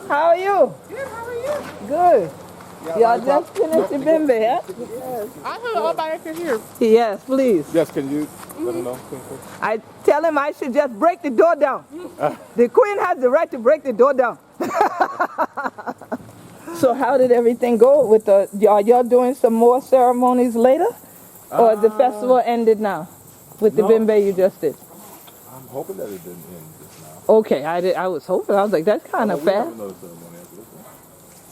How are you? Good, how are you? Good. Y'all just finished the bimbe, yeah? Yes. I heard all about it here. Yes, please. Yes, can you let him know? I tell him I should just break the door down. The queen has the right to break the door down. So how did everything go with the, are y'all doing some more ceremonies later? Or the festival ended now with the bimbe you just did? I'm hoping that it didn't end just now. Okay, I was hoping. I was like, that's kind of fast.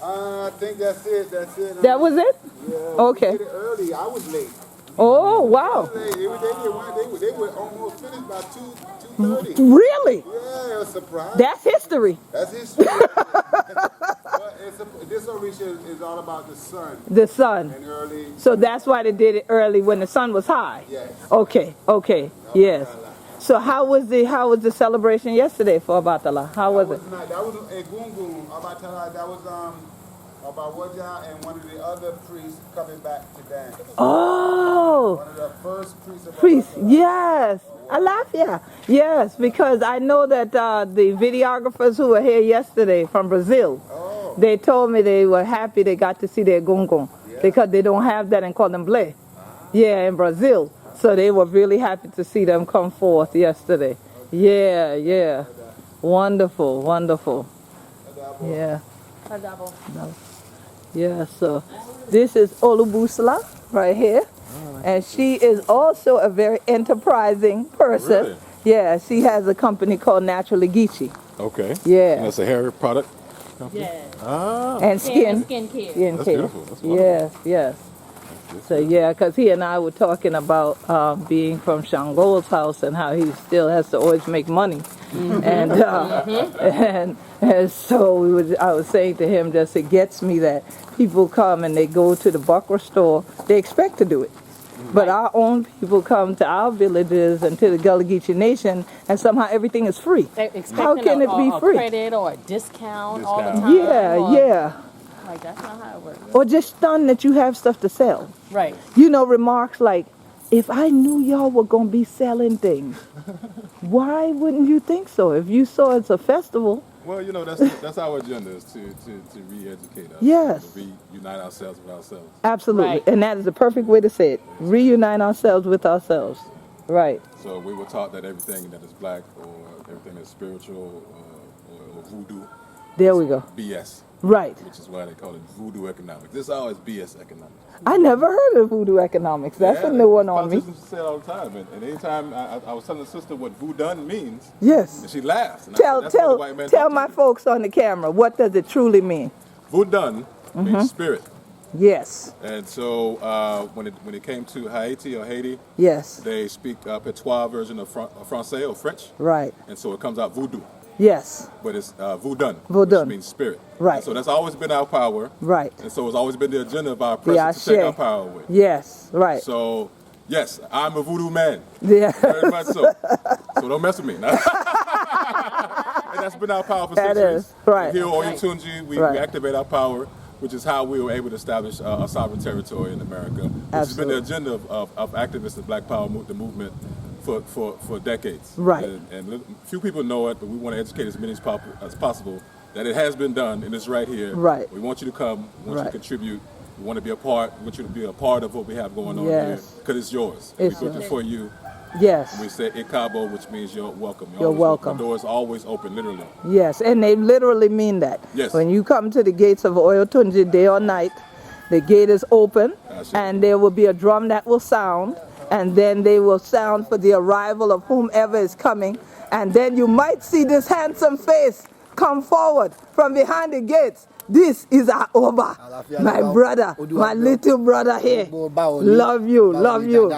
I think that's it. That's it. That was it? Yeah. Okay. We did it early. I was late. Oh, wow. They were almost finished by 2:30. Really? Yeah, a surprise. That's history. That's history. But this oration is all about the sun. The sun. And early. So that's why they did it early when the sun was high. Yes. Okay, okay, yes. So how was the celebration yesterday for Obatala? How was it? That was a gungun. Obatala, that was Abawaja and one of the other priests coming back to dance. Oh. One of the first priests of Obatala. Yes. Alafia. Yes, because I know that the videographers who were here yesterday from Brazil, they told me they were happy they got to see their gungun because they don't have that in Candomblé. Yeah, in Brazil. So they were really happy to see them come forth yesterday. Yeah, yeah. Wonderful, wonderful. Yeah. Yeah, so this is Olubusla right here. And she is also a very enterprising person. Really? Yeah, she has a company called Naturally Geechee. Okay. Yeah. And that's a hair product company? Yeah. Ah. And skin. Skincare. Skin That's care. beautiful. That's wonderful. Yes, yes. So yeah, because he and I were talking about being from Shango's house and how he still has to always make money. And, and so I was saying to him, just it gets me that people come and they go to the Bakra store, they expect to do it. But our own people come to our villages and to the Gullah Geechee Nation, and somehow everything is free. How can it be free? A credit or a discount all the time. Yeah, yeah. Like, that's not how it works. Or just stunned that you have stuff to sell. Right. You know, remarks like, if I knew y'all were going to be selling things, why wouldn't you think so? If you saw it's a festival. Well, you know, that's our agenda, is to re-educate us. Yes. To reunite ourselves with ourselves. Absolutely. Right. And that is the perfect way to say it. Reunite ourselves with ourselves. Right. So we were taught that everything that is black or everything that's spiritual or voodoo. There we go. BS. Right. Which is why they call it voodoo economics. This is always BS economics. I never heard of voodoo economics. That's a new one on me. Politicians say it all the time. And anytime I was telling the sister what voodoo means, yes. And she laughs. And Tell my folks on the camera, what does it truly mean? Voodoo means spirit. Yes. And so when it came to Haiti or Haiti, yes, they speak a patois version of Francais or French. Right. And so it comes out voodoo. Yes. But it's voodoo, which means spirit. Right. And so that's always been our power. Right. And so it's always been the agenda of our president to take our power away. Yes, right. So, yes, I'm a voodoo man. Yeah. Very much so. So don't mess with me. And that's been our power for centuries. Is, right. And here on Oyatunji, we activate our power, which is how we were able to establish a sovereign territory in America, which has been the agenda of activists of Black Power, the movement, for decades. Right. And few people know it, but we want to educate as many as possible that it has been done and it's right here. Right. We want you to come, we want you to contribute, we want to be a part, we want you to be a part of what we have going on here, because it's yours. It's we do it for you. Yes. And we say Ikabo, which means you're welcome. You're welcome. The door is always open, literally. Yes, and they literally mean that. Yes. When you come to the gates of Oyotunji day or night, the gate is open, and there will be a drum that will sound, and then they will sound for the arrival of whomever is coming, and then you might see this handsome face come forward from behind the gates. This is our Oba, my brother, my little brother here. Love you, love you.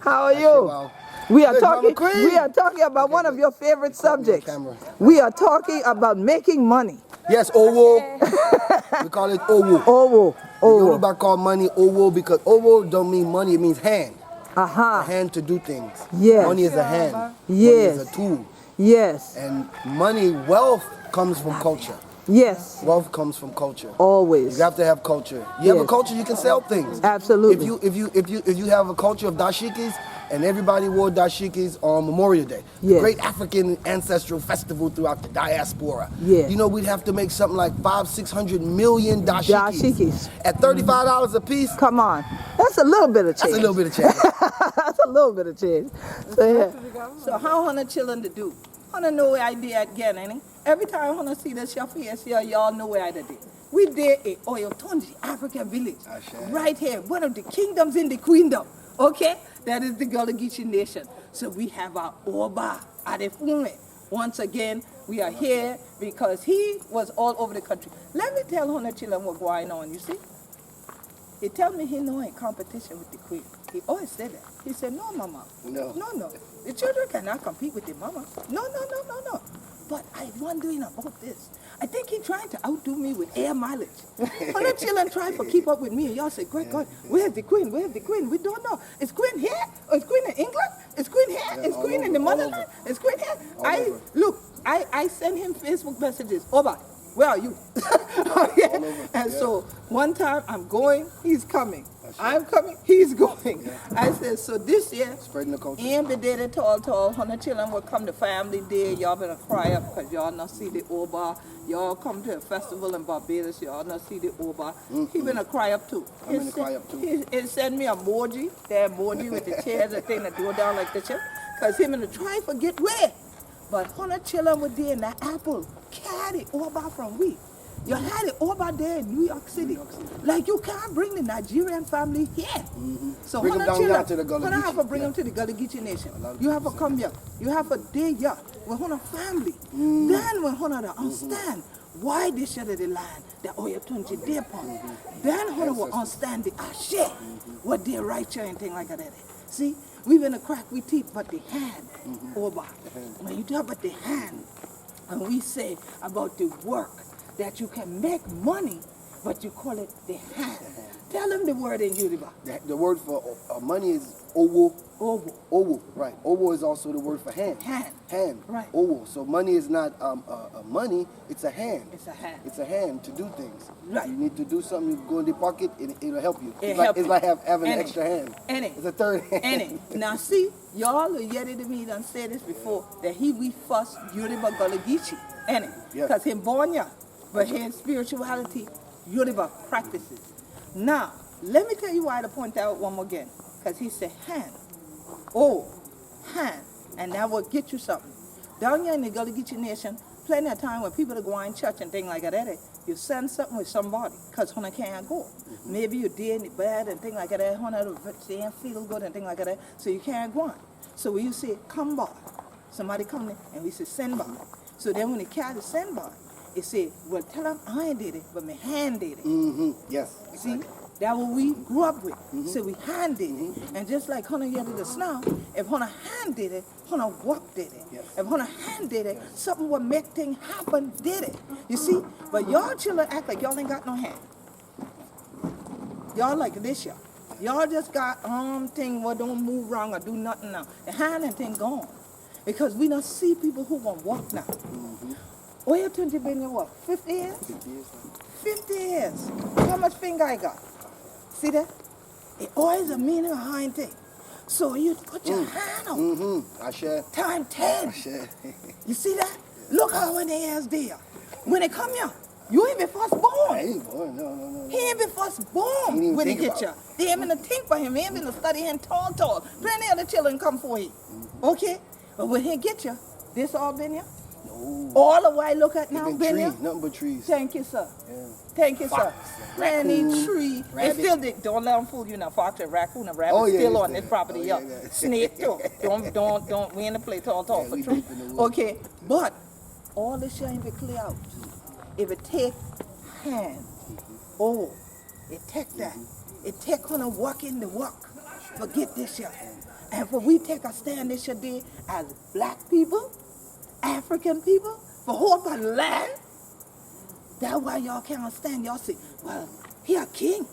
How are you? We are talking about one of your favorite subjects. We are talking about making money. Yes, Owo. We call it Owo. Owo. The Yoruba call money Owo because Owo don't mean money, it means hand. A hand to do things. Yes. Money is a hand. Yes. Money is a tool. Yes. And money, wealth comes from culture. Yes. Wealth comes from culture. Always. You have to have culture. You have a culture, you can sell things. Absolutely. If you have a culture of dashikis and everybody wore dashikis on Memorial Day. Yes. Great African ancestral festival throughout the diaspora. Yes. You know, we'd have to make something like 500-600 million dashikis. Dashikis. At $35 a piece. Come on. That's a little bit of change. That's a little bit of change. That's a little bit of change. So, yeah. So how Hannah children to do? Hannah know where I did again, ain't it? Every time Hannah see the chef here, y'all know where I did. We did a Oyotonji African village. Right here. One of the kingdoms in the queendom. Okay? That is the Gullah Geechee Nation. So we have our Oba Adefume. Once again, we are here because he was all over the country. Let me tell Hannah children what's going on, you see? He tell me he know in competition with the queen. He always said that. He said, no, mama. No. No. The children cannot compete with the mama. No. But I'm wondering about this. I think he's trying to outdo me with air mileage. Other children try to keep up with me, and y'all say, great God, where's the queen? Where's the queen? We don't know. Is queen here? Or is queen in England? Is queen here? Yeah, Is queen in the motherland? Is queen here? I send him Facebook messages. Oba, where are you? Okay. And so one time I'm going, he's coming. I'm coming, he's going. I said, so this year, Spreading the culture. and the day that tall, 100 children will come to family day. Y'all better cry up because y'all not see the Oba. Y'all come to a festival in Barbados, y'all not see the Oba. He been a cry up too. I'm gonna cry up too. He send me emoji, the emoji with the chairs, the thing that go down like this, because him in the try forget where. But 100 children were there in the apple, carry Oba from we. You had it over there in New York City. Like you can't bring the Nigerian family here. So Bring them down here to the Gullah have to Geechee. bring them to the Gullah Geechee Nation. You have to come here. You have a day here with one family. Then when one understand why they shut the land, the Oyotunji day upon. Then one will understand the Ashe, what they right here and thing like that. See, we've been a crack we teeth, but the hand over. When you talk about the hand, and we say about the work, that you can make money, but you call it the hand. Tell them the word in Yoruba. The word for money is owo. Owo. Owo, right. Owo is also the word for hand. Hand. Right. Owo. So money is not money, it's a hand. It's a hand. It's a hand to do things. Right. You need to do something, you go in the pocket, it'll help you. It'll It's like having an Any. extra hand. Any. It's a third hand. Any. Now see, y'all are yet to me done said this before, that we first Yoruba Gullah Geechee. Any. Yes. Because him born ya, but his spirituality, Yoruba practices. Now, let me tell you why to point out one more again. Because he said hand. Oh, hand. And that will get you something. Down here in the Gullah Geechee Nation, plenty of time when people are going to church and things like that, you send something with somebody because Hona can't go. Maybe you're dead in the bed and things like that, Hona can't feel good and things like that, so you can't go on. So when you say, come by, somebody come in and we say, send by. So then when the cat is send by, it said, well, tell them I ain't did it, but my hand did it. Yes. See? That's what we grew up with. So we hand did it. And just like Hannah did the snow, if Hannah hand did it, Hannah walk did it. Yes. If Hannah hand did it, something would make things happen did it. You see? But y'all children act like y'all ain't got no hand. Y'all like this y'all. Y'all just got thing what don't move wrong or do nothing now. The hand and thing gone. Because we don't see people who gonna walk now. Where you 20 been here what? 50 years? 50 years. 50 years. How much finger I got? See that? It always a meaning behind thing. So you put your hand on. I share. Time 10. I share. You see that? Look how when they is there. When they come here, you ain't been first I born. ain't born. No. He ain't been first He didn't born when he think get you. about They ain't been to think for him. He ain't been to study him tall. Plenty of the children come for him. Okay? But when he get you, this all been here? No. All the while look at now Been been trees, here? nothing but trees. Thank you, sir. Yeah. Thank you, sir. Fox, Plenty raccoon, tree. rabbit. It's still don't let them fool you now. Fox and raccoon and rabbit Oh, yeah, still it's on there. this property. Oh, Yeah. yeah. Snake too. Don't. We in the play tall Yeah, for we tree. deep in the woods. Okay, but all this shit ain't be clear out. If it take hand, it take that. It take on a walk in the walk. Forget this shit. And for we take a stand this shit day as black people, African people, for whole the land. That's why y'all can't understand. Y'all say, well, he a king,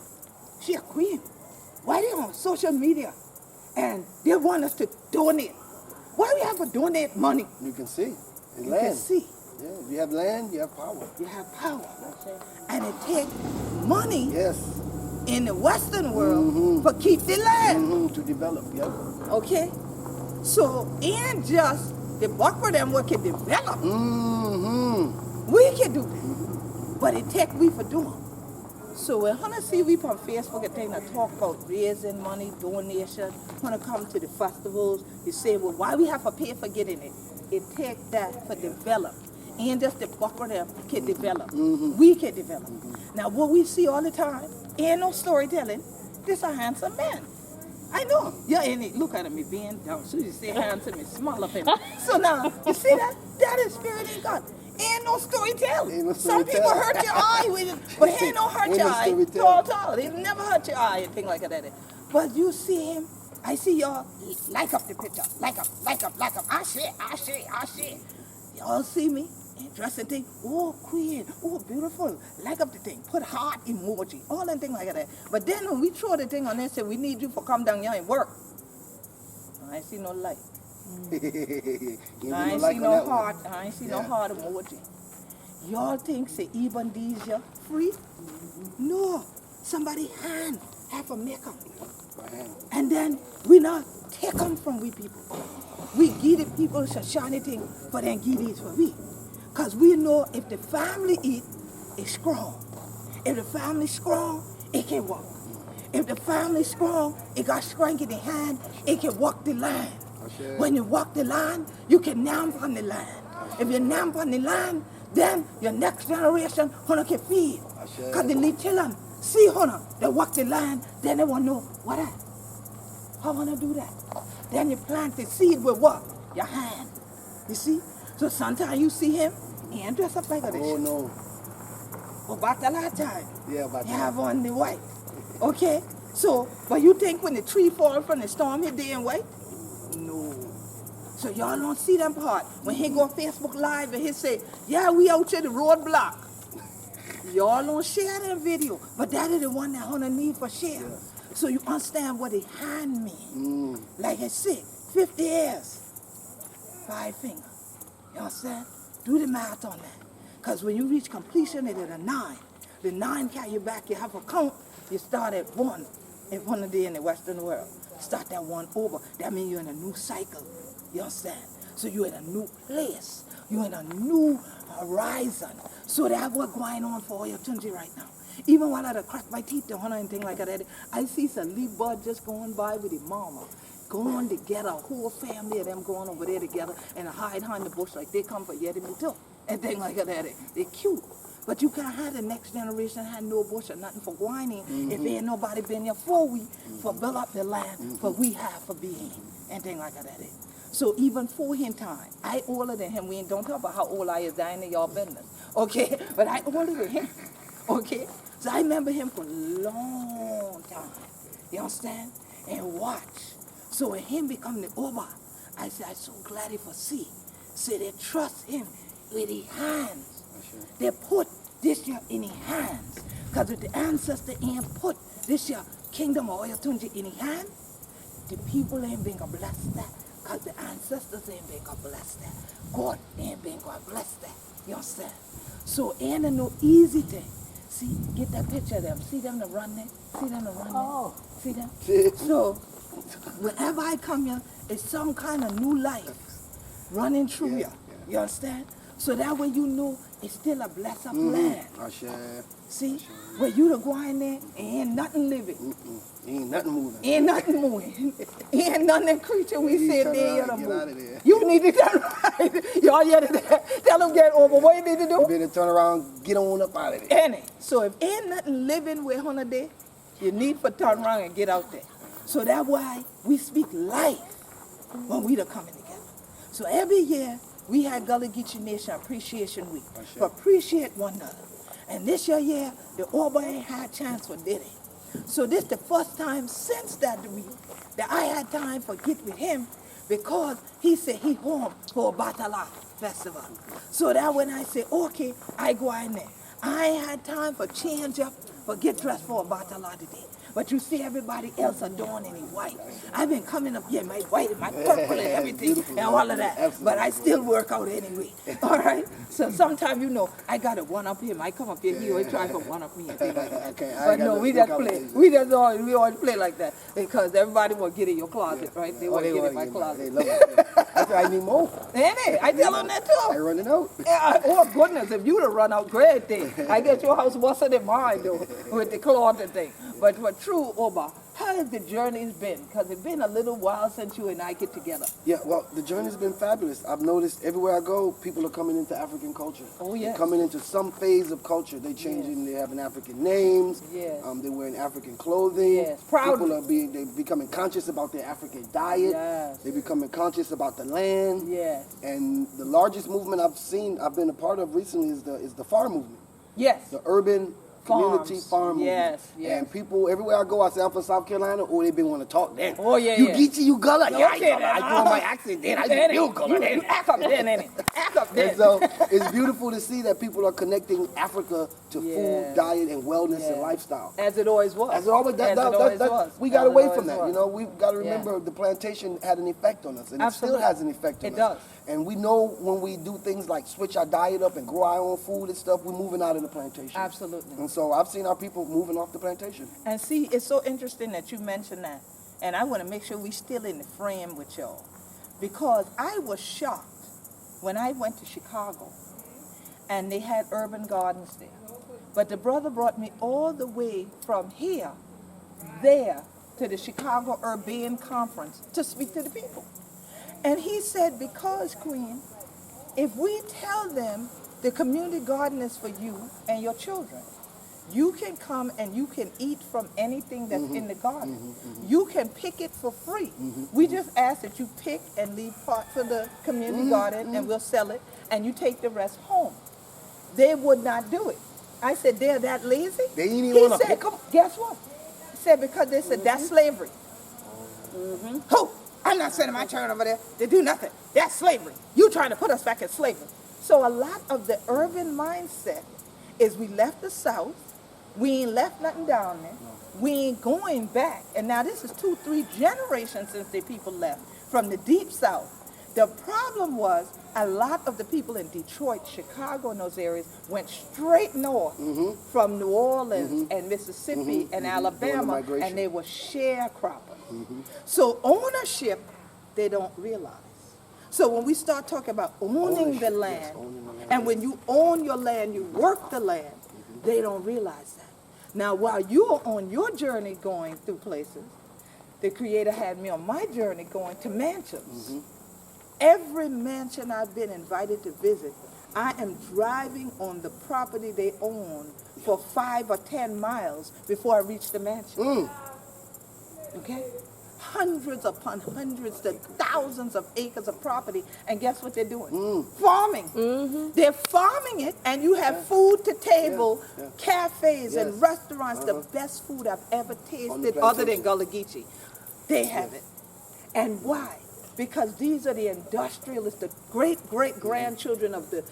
she a queen. Why they on social media and they want us to donate? Why we have to donate money? You can see. It's You land. can see. Yeah, if you have land, you have power. You have power. And it takes money Yes. in the Western world for keep the land. To develop, yeah. Okay? So, and just the buck for them what can develop. We can do that. But it take we for doing. So when Hunter see we on Facebook and thing that talk about raising money, donation, when it come to the festivals, you say, well, why we have to pay for getting it? It take that for develop. And just the buck for them can develop. We can develop. Now what we see all the time, ain't no storytelling, this a handsome man. I know. Yeah, and it, look at him, he being down. So you say handsome and smile up him. So now, you see that? That is spirit in God. Ain't no storytelling. Ain't no Some people storytelling. hurt your eye with it, but he ain't no hurt Ain't your no eye. storytelling. Tall. They never hurt your eye and thing like that. But you see him, I see y'all like up the picture. Like up. I share. Y'all see me? Dressing thing, oh queen, oh beautiful, like up the thing, put heart emoji, all that thing like that. But then when we throw the thing on there and say we need you for come down here and work, I ain't see no light. I ain't see no heart. I ain't see no heart emoji. Y'all think say even these here free? No, somebody hand have a makeup, and then we not take them from we people. We give the people a shiny thing, but then give these for we. Because we know if the family eat, it's strong. If the family strong, it can walk. If the family strong, it got strength in the hand, it can walk the line. When you walk the line, you can nap on the line. If you nap on the line, then your next generation can feed. Because the little children see they walk the line, then they want to know what that. How wanna do that? Then you plant the seed with what? Your hand. You see? So sometimes you see him, he ain't dressed up like this. Oh no. Obatala time. Yeah, but You have on the white. Okay? So, but you think when the tree fall from the storm, he day in white? No. So y'all don't see them part. When he go on Facebook Live and he say, yeah, we out here the roadblock. Y'all don't share that video. But that is the one that Hunter need for share. Yeah. So you understand what the hand mean. Like I said, 50 years, 5 fingers. You understand? Do the math on that. Because when you reach completion, it is a 9. The 9 carry you back, you have a count, you start at 1 in one day in the Western world. Start that 1 over. That means you're in a new cycle. You understand? So you're in a new place. You're in a new horizon. So that's what's going on for all your Tunji right now. Even while I crack my teeth and anything like that, I see some leaf bud just going by with the mama. Going together, a whole family of them going over there together and hide behind the bush like they come for yet me too. And things like that. They're cute. But you can't have the next generation have no bush or nothing for whining if ain't nobody been here for we, for build up the land, for we have for being, and things like that. So even for him time, I older than him. We don't talk about how old I is, dying in y'all business. Okay? But I older than him. Okay? So I remember him for a long time. You understand? And watch. So when him become the Oba, I said, I'm so glad for see. So they trust him with his hands. They put this year in his hands. Because if the ancestor ain't put this year kingdom of Oyatunji in his hand, the people ain't been gonna bless that. Because the ancestors ain't been gonna bless that. God ain't been gonna bless that. You understand? So ain't a no easy thing. See, get that picture of them. See them to run there? See them to run there? See them? So whenever I come here, it's some kind of new life running through here. You understand? So that way you know it's still a blessed up land. See? Where you to go in there, ain't nothing living. Ain't nothing moving. Ain't nothing moving. Ain't nothing creature we said there to move. You need to turn around. Y'all yet tell them get over. What you need to do? You better turn around, get on up out of there. Any. So if ain't nothing living with Hunter there, you need to turn around and get out there. So that's why we speak life when we are coming together. So every year we had Gullah Geechee Nation Appreciation Week. To appreciate one another. And this year, the Oba ain't had a chance for did it. So this the first time since that week that I had time for get with him because he said he home for Obatala festival. So that when I say, okay, I go in there. I ain't had time for change up, for get dressed for Obatala today. but you see everybody else adorned in white. I've been coming up here, my white and my purple and everything and all of that, but I still work out anyway. All right? So sometimes, you know, I got to one up him. I come up here, he always try to one up me and things like that. Okay, But no, we just play. We always play like that because everybody will get in your closet, right? They want to get in my closet. They love it. That's why I need more. Ain't it? I tell them that too. I running out. Yeah, oh goodness, if you'd have run out, great thing. I get your house worse than mine though, with the cloth and thing. But for true, Oba, how has the journey been? Because it's been a little while since you and I get together. Yeah, well, the journey's been fabulous. I've noticed everywhere I go, people are coming into African culture. Oh, yes. They're coming into some phase of culture. They're changing, They having African names. Yes. They're wearing African clothing. Yes, proudly. They're becoming conscious about their African diet. Yes. They're becoming conscious about the land. Yes. And the largest movement I've been a part of recently is the farm movement. Yes. The urban community farm movement. Yes, yes. And people, everywhere I go, I say I'm from South Carolina, they've been want to talk then. Oh, yeah, You yeah. Geechee, you Gullah. Yeah, Okay, I throw my accent then. I then just feel Gullah then. act up then, ain't it? Act up then. And so it's beautiful to see that people are connecting Africa to Yes. food, diet, and wellness and Yes. lifestyle. As it always was. As it always, we got As it away always from that. was. You know, we've got to Yeah. remember the plantation had an effect on us, and Absolutely. it still has an effect on It us. does. And we know when we do things like switch our diet up and grow our own food and stuff, we're moving out of the plantation. Absolutely. And so I've seen our people moving off the plantation. And see, it's so interesting that you mentioned that. And I want to make sure we still in the frame with y'all. Because I was shocked when I went to Chicago and they had urban gardens there. But the brother brought me all the way from there to the Chicago Urban Conference to speak to the people. And he said, because, Queen, if we tell them the community garden is for you and your children, you can come and you can eat from anything that's in the garden. You can pick it for free. We just ask that you pick and leave part for the community garden and we'll sell it and you take the rest home. They would not do it. I said, they're that lazy? They ain't even He wanna said, pick. come, guess what? He said, because they said, that's slavery. Who? I'm not sending my children over there to do nothing. That's slavery. You trying to put us back in slavery. So a lot of the urban mindset is we left the South, we ain't left nothing down there, we ain't going back. And now this is 2-3 generations since the people left from the deep South. The problem was a lot of the people in Detroit, Chicago, and those areas went straight north from New Orleans and Mississippi and Alabama, migration. and they were sharecroppers. So ownership, they don't realize. So when we start talking about owning the land, and when you own your land, you work the land, they don't realize that. Now, while you're on your journey going through places, the Creator had me on my journey going to mansions. Every mansion I've been invited to visit, I am driving on the property they own for 5 or 10 miles before I reach the mansion. Okay? Hundreds upon hundreds to thousands of acres of property, and guess what they're doing? Farming. They're farming it, and you have food to table, cafes and restaurants, the best food I've ever tasted other than Gullah Geechee. They have it. And why? Because these are the industrialists, the great-great-grandchildren of the,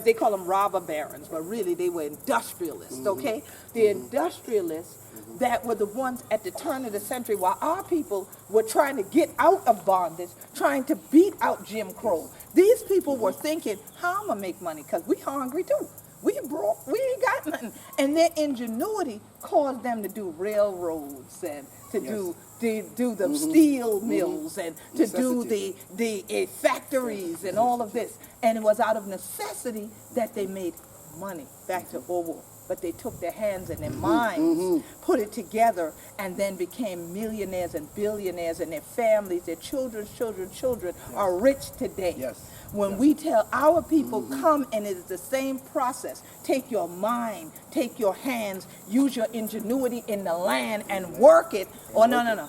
they call them robber barons, but really they were industrialists, okay? The industrialists that were the ones at the turn of the century while our people were trying to get out of bondage, trying to beat out Jim Crow. These people were thinking, how am I going to make money? Because we hungry too. We broke, we ain't got nothing. And their ingenuity caused them to do railroads and to do the steel mills and to do the factories and all of this. And it was out of necessity that they made money. Back to Orwell. But they took their hands and their minds, put it together, and then became millionaires and billionaires, and their families, their children are rich today. When we tell our people, come, and it is the same process. Take your mind, take your hands, use your ingenuity in the land and work it. Oh, no.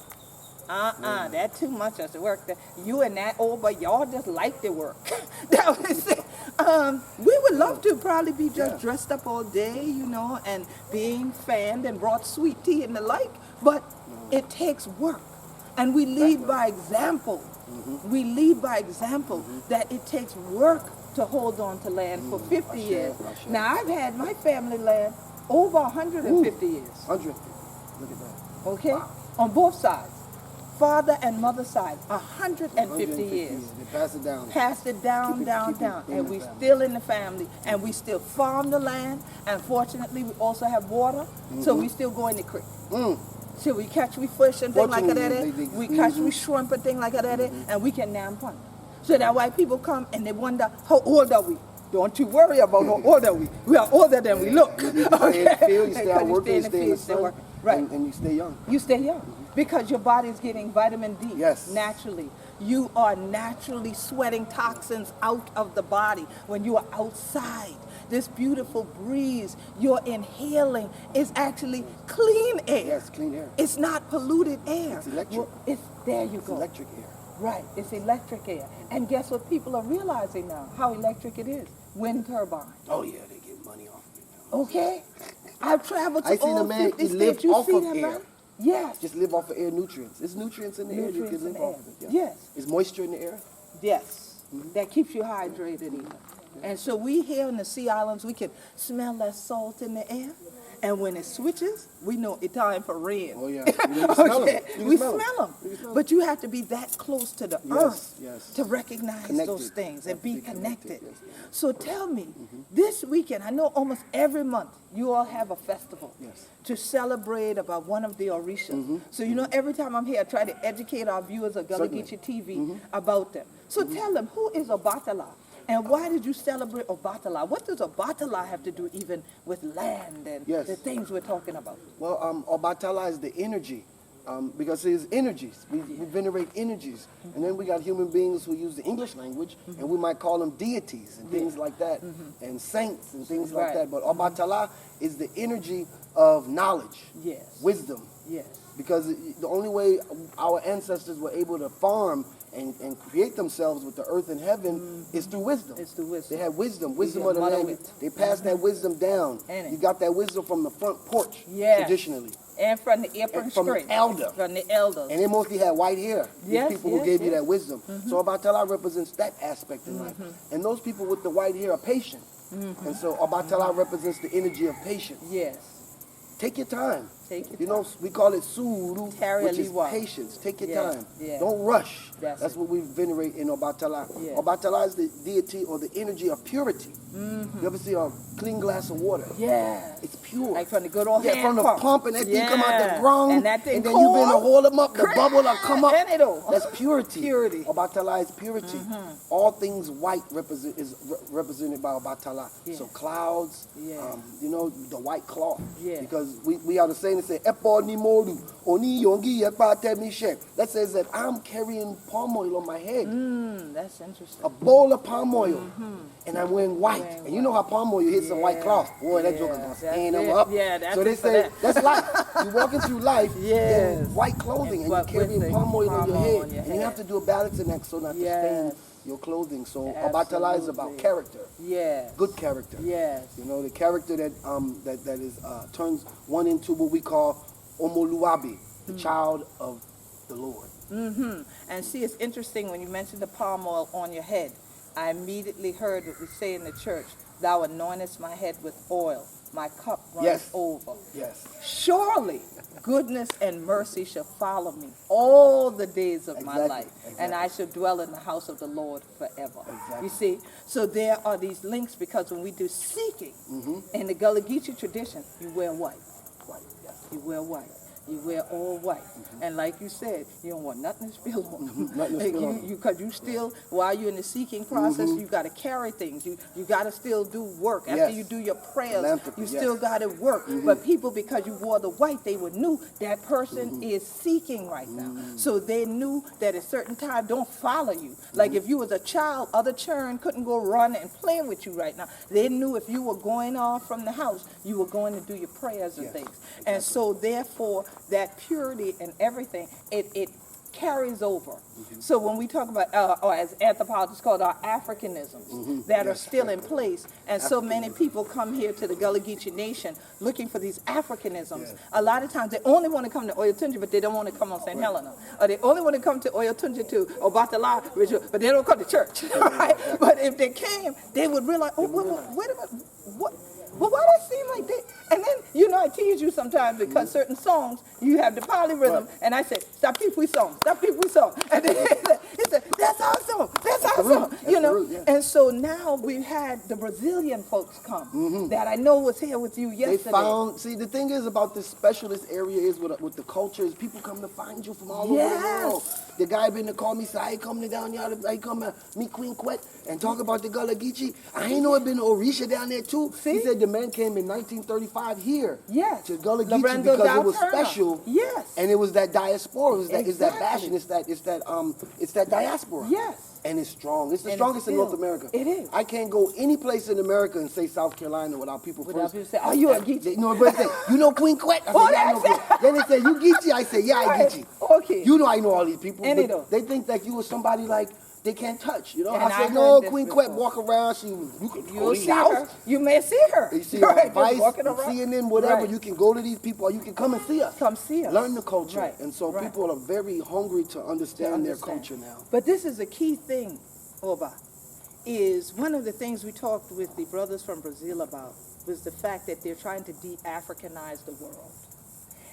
That's too much of the work. You and that old boy, y'all just like the work. That was it. We would love to probably be just dressed up all day, you know, and being fanned and brought sweet tea and the like, but it takes work. And we lead by example. We lead by example that it takes work to hold on to land for 50 years. Now, I've had my family land over 150 years. 100. Look at that. Okay? On both sides. Father and mother side, 150 years. They pass it down. Passed it down, Keep it- down, keep it down. in And the we family. still in the family. And we still farm the land. And fortunately, we also have water. So we still go in the creek. So we catch, we fish and things like that. Fortunately, We catch, we shrimp and things like that. And we can nam pun. So that why people come and they wonder, how old are we? Don't you worry about how old are we. We are older than we look. You stay in the field, you stay out Because working, you you stay in the stay sun, working. Right. and you stay young. You stay young because your body is getting vitamin D Yes. naturally. You are naturally sweating toxins out of the body when you are outside. This beautiful breeze you're inhaling is actually clean air. Yes, clean air. It's not polluted air. It's electric. There you It's go. electric air. Right, it's electric air. And guess what people are realizing now? How electric it is. Wind turbine. Oh yeah, they get money off of it now. Okay? I've traveled to I seen all a man, 50 he states. lived You off see of them, air. man? Yes. Just live off of air nutrients. There's nutrients in the air. You Nutrients can in live the off air. of it. Yes. Is moisture in the air? Yes, that keeps you hydrated even. And so we here in the Sea Islands, we can smell that salt in the air. And when it switches, we know it's time for rain. Oh yeah. You can smell 'em. Okay, You can we smell 'em. smell them. You can smell 'em. But you have to be that close to the Yes, earth yes. to recognize Connected. those things and be connected. yes, So tell me, this weekend, I know almost every month you all have a festival Yes. to celebrate about one of the Orishas. So you know, every time I'm here, I try to educate our viewers of Gullah Certainly. Geechee TV about them. So tell them, who is Obatala? And why did you celebrate Obatala? What does Obatala have to do even with land and Yes. the things we're talking about? Well, Obatala is the energy, because it's energies. We venerate energies. And then we got human beings who use the English language, and we might call them deities and things like that, and saints and things like Right. that. But Obatala is the energy of knowledge, Yes. wisdom. Yes. Because the only way our ancestors were able to farm and create themselves with the earth and heaven is through wisdom. It's through wisdom. They had wisdom, wisdom can of the muddle land. it. They passed that wisdom down. Ain't it? You got that wisdom from the front porch, Yes. traditionally. And from the apron And from the straight. elder. From the elders. And they mostly had white hair, these Yes, people yes, who gave you yes. that wisdom. So Obatala represents that aspect in life. And those people with the white hair are patient. And so Obatala represents the energy of patience. Yes. Take your time. Take your You know, we call it suru, Tarry which is aliwa. patience. Take your Yeah, time. yeah. Don't rush. That's That's it. what we venerate in Obatala. Yeah. Obatala is the deity or the energy of purity. You ever see a clean glass of water? Yes. It's pure. Like from the good old Yeah, hand from the pump and that thing come out Yeah. the ground. And that thing then you been to cold. hold them up, the bubble will come up. And it'll. That's purity. Purity. Obatala is purity. All things white represented by Obatala. Yeah. So clouds, Yeah. you know, the white cloth. Yeah. Because we are the saying that say, Epo ni modu, oni yongi yekpate mishe. That says that I'm carrying palm oil on my head. That's interesting. A bowl of palm oil. And I'm wearing white. And you know how palm oil hits some white Yeah. cloth. Boy, that Yeah, joker's gonna that's stand them it. up. Yeah, that's so they it for say that. that's life. You're walking through life Yes. in white clothing and you're But with carrying the palm oil on your palm oil head. on your And you have to head. do a balancing act so not to Yes. stain your clothing. So Obatala is about Absolutely. character. Yes. Good character. Yes. You know, the character that that is turns one into what we call Omoluabi, the child of the Lord. And see, it's interesting when you mentioned the palm oil on your head. I immediately heard what we say in the church, thou anointest my head with oil, my cup runs Yes. over. Yes. Surely goodness and mercy shall follow me all the days of my Exactly, life, exactly. and I shall dwell in the house of the Lord forever. Exactly. You see, so there are these links because when we do seeking in the Gullah Geechee tradition, you wear white. White. Yes. You wear white. You wear all white. And like you said, you don't want nothing to spill on. Nothing to spill on. Because you still, while you're in the seeking process, you got to carry things. You got to still do work. After Yes. you do your prayers, Philanthropy, you yes. still got to work. But people, because you wore the white, they would knew that person is seeking right now. So they knew that at certain time, don't follow you. Like if you was a child, other children couldn't go run and play with you right now. They knew if you were going off from the house, you were going to do your prayers and Yes, things. And so therefore, that purity and everything, it carries over. So when we talk about, or as anthropologists call it, our Africanisms that are still in place, and so many people come here to the Gullah Geechee Nation looking for these Africanisms. Yes. A lot of times they only want to come to Oyotunji, but they don't want to come on St. Helena. Or they only want to come to Oyotunji to Obatala, but they don't come to church. Right? But if they came, they would realize, oh, wait a minute, what? Well, why does it seem like they, And then, you know, I tease you sometimes because certain songs, you have the polyrhythm. And I said, stop people song, stop people song. And then he said, that's our song, that's our song. You know, and so now we've had the Brazilian folks come that I know was here with you yesterday. They found, see, the thing is about this specialist area is with the culture is people come to find you from all over the world. The guy been to call me, say, I come to down here, I come to meet Queen Quet and talk about the Gullah Geechee. I ain't know it been Orisha down there too. See? He said the man came in 1935 here to Gullah Geechee Lorenzo because it was special. Yes. And it was that diaspora, it's that passion, it's that diaspora. Yes. And it's strong. It's the strongest in North America. It is. I can't go any place in America and say South Carolina without people first. People say, "Are you a Geechee?" No, but they say, "You know Queen Quet?" I say, "Yeah, I know Queen." Then they say, "You Geechee?" I say, "Yeah, I Geechee." Okay. You know I know all these people. And But they think that you was somebody like they can't touch. You know. And I I say, "No, heard Queen this Quet before. walk around. You can go You'll to see the her. house. You may see her. You see Right, her just Vice, walking around. CNN, whatever. Right. You can go to these people, or you can come and see us. Come see us. Learn the culture. Right. And so Right. people are very hungry to understand their Understand. culture now. But this is a key thing, Oba, is one of the things we talked with the brothers from Brazil about was the fact that they're trying to de-Africanize the world.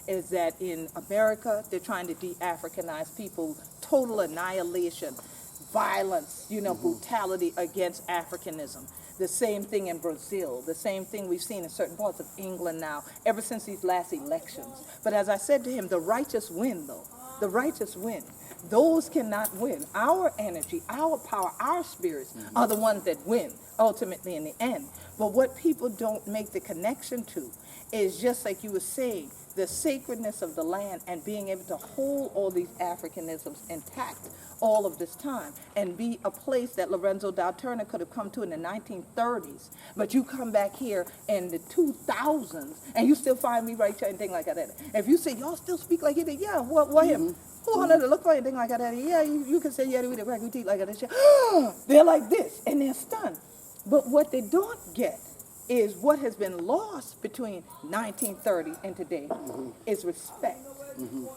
Is that in America, they're trying to de-Africanize people, total annihilation, violence, you know, brutality against Africanism. The same thing in Brazil, the same thing we've seen in certain parts of England now, ever since these last elections. But as I said to him, the righteous win, though. The righteous win. Those cannot win. Our energy, our power, our spirits are the ones that win, ultimately in the end. But what people don't make the connection to is just like you were saying, the sacredness of the land and being able to hold all these Africanisms intact all of this time and be a place that Lorenzo Dow Turner could have come to in the 1930s. But you come back here in the 2000s and you still find me right here and things like that. If you say, y'all still speak like he did, yeah, what him? Who wanted to look for anything like that? Yeah, you can say, yeah, we teeth like that. They're like this and they're stunned. But what they don't get is what has been lost between 1930 and today is respect,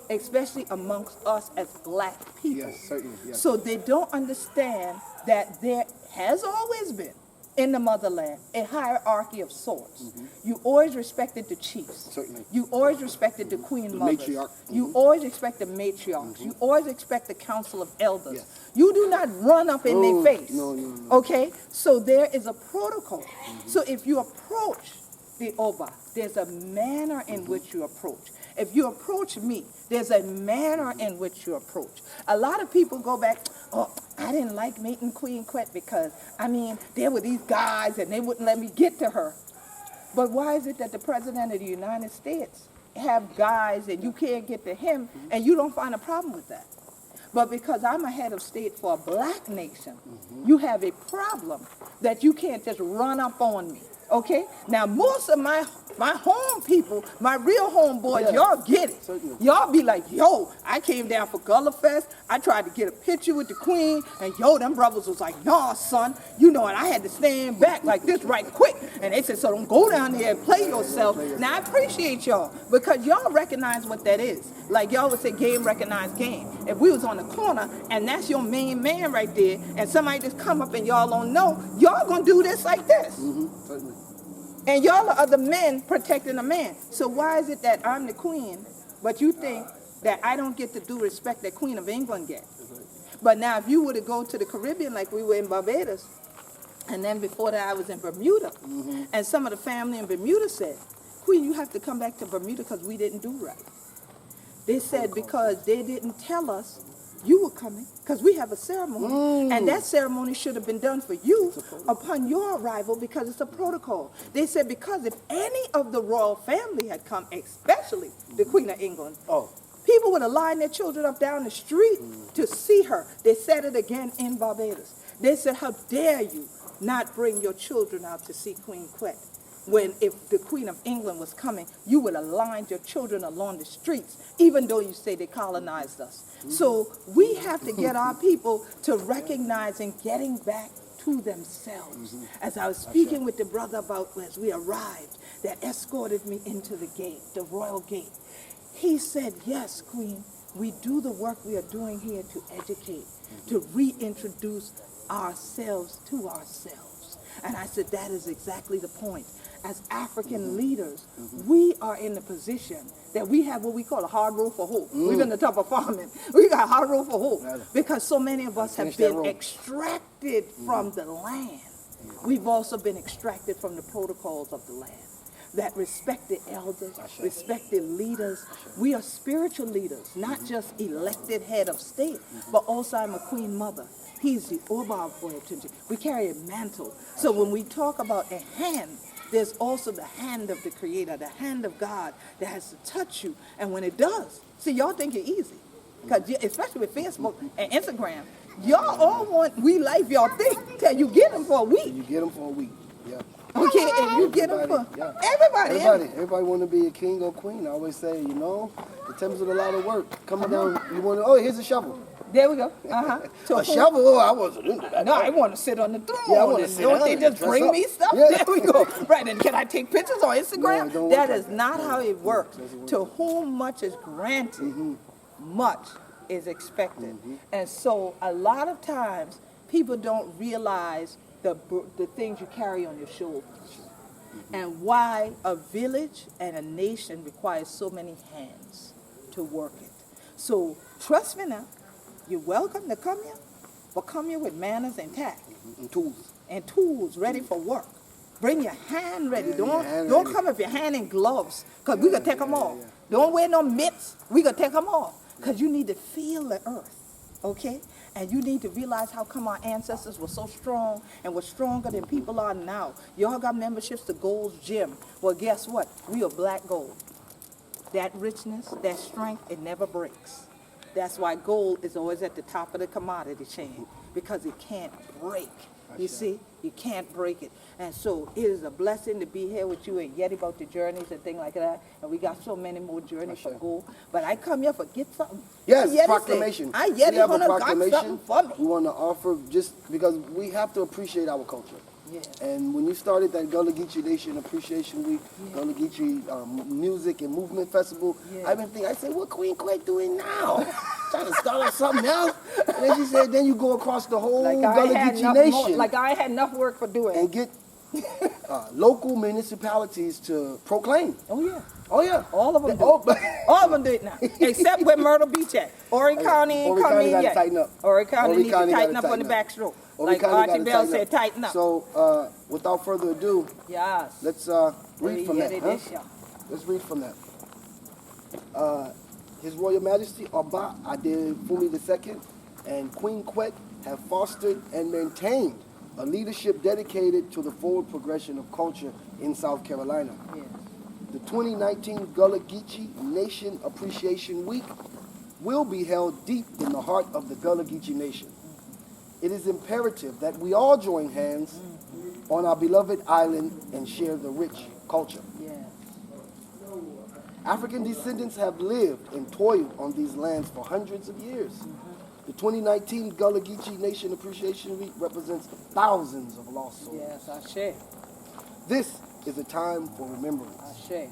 especially amongst us as black people. Yes, certainly. Yes. So they don't understand that there has always been in the motherland a hierarchy of sorts. You always respected the chiefs. Certainly. You always respected the queen mothers. matriarch. You always expect the matriarchs. You always expect the council of elders. Yes. You do not run up in their face. No. Okay? So there is a protocol. So if you approach the Oba, there's a manner in which you approach. If you approach me, there's a manner in which you approach. A lot of people go back, oh, I didn't like meeting Queen Quet because, I mean, there were these guys and they wouldn't let me get to her. But why is it that the President of the United States have guys and you can't get to him and you don't find a problem with that? But because I'm a head of state for a black nation, you have a problem that you can't just run up on me. Okay? Now, most of my home people, my real homeboys, y'all get it. Certainly. Y'all be like, yo, I came down for Gullah Fest. I tried to get a picture with the queen. And yo, them brothers was like, nah, son. You know, and I had to stand back like this right quick. And they said, so don't go down there and play yourself. Now, I appreciate y'all because y'all recognize what that is. Like y'all would say game recognized game. If we was on the corner and that's your main man right there and somebody just come up and y'all don't know, y'all gonna do this like this. Certainly. And y'all are the men protecting the man. So why is it that I'm the queen, but you think that I don't get the due respect that Queen of England get? But now if you were to go to the Caribbean like we were in Barbados, and then before that I was in Bermuda, and some of the family in Bermuda said, Queen, you have to come back to Bermuda because we didn't do right. They said because they didn't tell us you were coming, because we have a ceremony, and that ceremony should have been done for you upon your arrival because it's a protocol. They said because if any of the royal family had come, especially the Queen of England, people would have lined their children up down the street to see her. They said it again in Barbados. They said, how dare you not bring your children out to see Queen Quet? When if the Queen of England was coming, you would have lined your children along the streets, even though you say they colonized us. So we have to get our people to recognizing getting back to themselves. As I was speaking with the brother about as we arrived, that escorted me into the gate, the royal gate. He said, yes, Queen, we do the work we are doing here to educate, to reintroduce ourselves to ourselves. And I said, that is exactly the point. as African leaders, we are in the position that we have what we call a hard road for hope. We've been the top of farming. We got a hard road for hope because so many of us have been extracted from the land. We've also been extracted from the protocols of the land that respect the elders, respect the leaders. We are spiritual leaders, not just elected head of state, but also I'm a queen mother. He's the Obatala. We carry a mantle. So when we talk about a hand, there's also the hand of the Creator, the hand of God that has to touch you. And when it does, see, y'all think it's easy. Because especially with Facebook and Instagram, y'all all want we life y'all think till you get them for a week. You get them for a week. Yeah. Okay, and you get them for Everybody want to be a king or queen. I always say, you know, it comes with a lot of work. Coming down, you want to, oh, here's a shovel. There we go. A shovel? Oh, I wasn't into that. No, I want to sit on the throne. Yeah, I want to sit don't down they and just dress bring up. me stuff? Yeah. There we go. Right, and can I take pictures on Instagram? No, it don't that work is like not that. how it works. To whom much is granted, much is expected. And so a lot of times, people don't realize the things you carry on your shoulders. And why a village and a nation requires so many hands to work it. So trust me now, you're welcome to come here, but come here with manners and tact. And tools. And tools ready for work. Bring your hand ready. Yeah, Don't ready. come with your hand in gloves, because we could take them off. Don't wear no mitts, we could take them off. Because you need to feel the earth, okay? And you need to realize how come our ancestors were so strong and were stronger than people are now. Y'all got memberships to Gold's Gym. Well, guess what? We are black gold. That richness, that strength, it never breaks. That's why gold is always at the top of the commodity chain, because it can't break. You see? You can't break it. And so it is a blessing to be here with you and yet about the journeys and things like that. And we got so many more journeys for go. But I come here for get something. Yes, proclamation. I yet we have a gonna got proclamation something for me. we want to offer just because we have to appreciate our culture. Yeah. And when you started that Gullah Geechee Nation Appreciation Week, Gullah Geechee Music and Movement Festival, I've been thinking, I said, what Queen Quet doing now? Trying to start up something else? And then she said, then you go across the whole Gullah Geechee Nation. Like I had enough work for doing. And get local municipalities to proclaim. Oh, yeah. Oh, yeah. All of them do it. All of them do it now, except where Myrtle Beach at. Horry County ain't come in yet. Tighten up. Horry County needs to tighten up on the backstroke. Like Archie Bell said, tighten up. So, without further ado, yes. let's read from that. Let's read from that. His Royal Majesty Oba Adefumi II and Queen Quet have fostered and maintained a leadership dedicated to the forward progression of culture in South Carolina. Yes. The 2019 Gullah Geechee Nation Appreciation Week will be held deep in the heart of the Gullah Geechee Nation. It is imperative that we all join hands on our beloved island and share the rich culture. Yes. African descendants have lived and toiled on these lands for hundreds of years. The 2019 Gullah Geechee Nation Appreciation Week represents thousands of lost souls. Yes, I share. This is a time for remembrance. I share.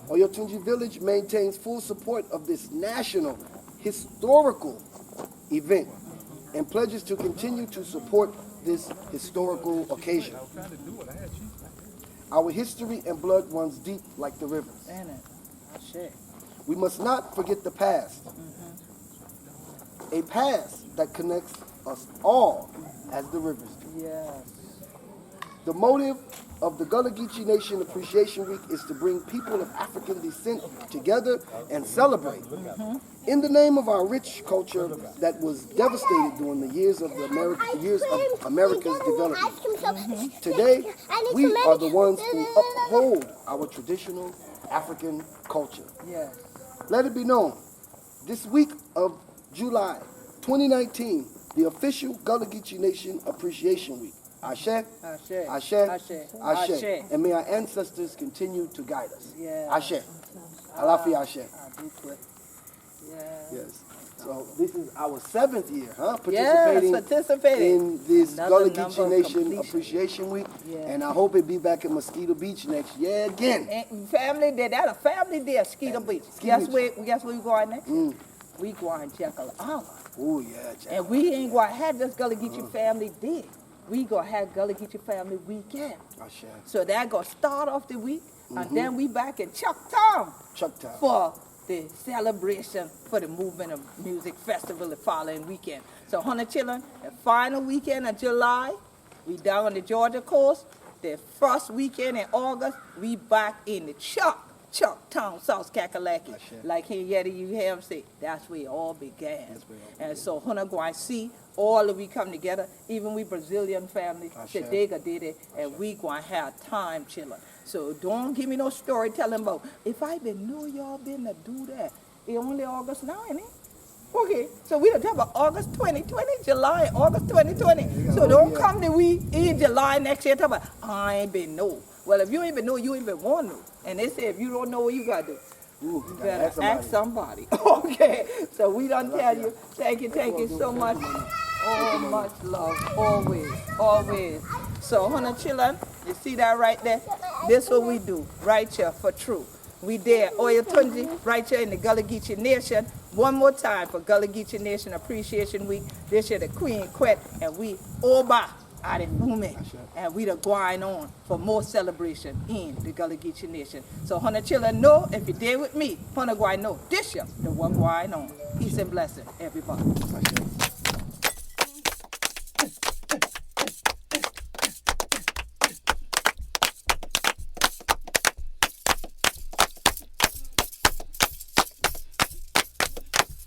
Oyotunji Village maintains full support of this national historical event and pledges to continue to support this historical occasion. Our history and blood runs deep like the rivers. And it. I share. We must not forget the past. A past that connects us all as the rivers do. Yes. The motive of the Gullah Geechee Nation Appreciation Week is to bring people of African descent together and celebrate in the name of our rich culture that was devastated during the years of America's development. Today, we are the ones who uphold our traditional African culture. Yes. Let it be known, this week of July 2019, the official Gullah Geechee Nation Appreciation Week. Ashe, Ashe. Ashe, Ashe. Ashe. Ashe. And may our ancestors continue to guide us. Yes. Ashe. Alafi Ashe. I do quit. Yes. Yes. So this is our 7th year, huh? Yes, participating in this Another Gullah number Geechee of Nation completion. Appreciation Week. Yeah. And I hope it be back at Mosquito Beach next year again. And family day, that a family day at Skeeter Beach. Guess where we going next? We going Jekyll Island. Oh yeah, Jack. And we ain't going to have this Gullah Geechee family day. we gonna have Gullah Geechee Family Weekend. Ashe. So that gonna start off the week, and then we back in Chucktown Chucktown. for the celebration for the Movement of Music Festival the following weekend. So, honey children, the final weekend of July, we down on the Georgia coast. The first weekend in August, we back in the Chucktown, South Kakalaki. Like here, you have say, that's where it all began. And so, honey, go and see all of we come together, even we Brazilian family, that they did it, and we going to have time, children. So don't give me no story telling about, if I been knew y'all been to do that. It's only August now, ain't it? Okay, so we don't talk about August 2020, July, August 2020. So don't come to we in July next year talk about, I ain't been know. Well, if you ain't been know, you ain't been want to know. And they say if you don't know what you got to do, you better ask somebody. Okay, so we done tell you, thank you so much. Oh, much love, always. So, honey children, you see that right there? This what we do, right here, for true. We there, Oyo Tunji, right here in the Gullah Geechee Nation. One more time for Gullah Geechee Nation Appreciation Week. This year the Queen Quet, and we Oba out in Boomin. And we the going on for more celebration in the Gullah Geechee Nation. So, honey children, know, if you're there with me, honey go know, this year, the one going on. Peace and blessing, everybody.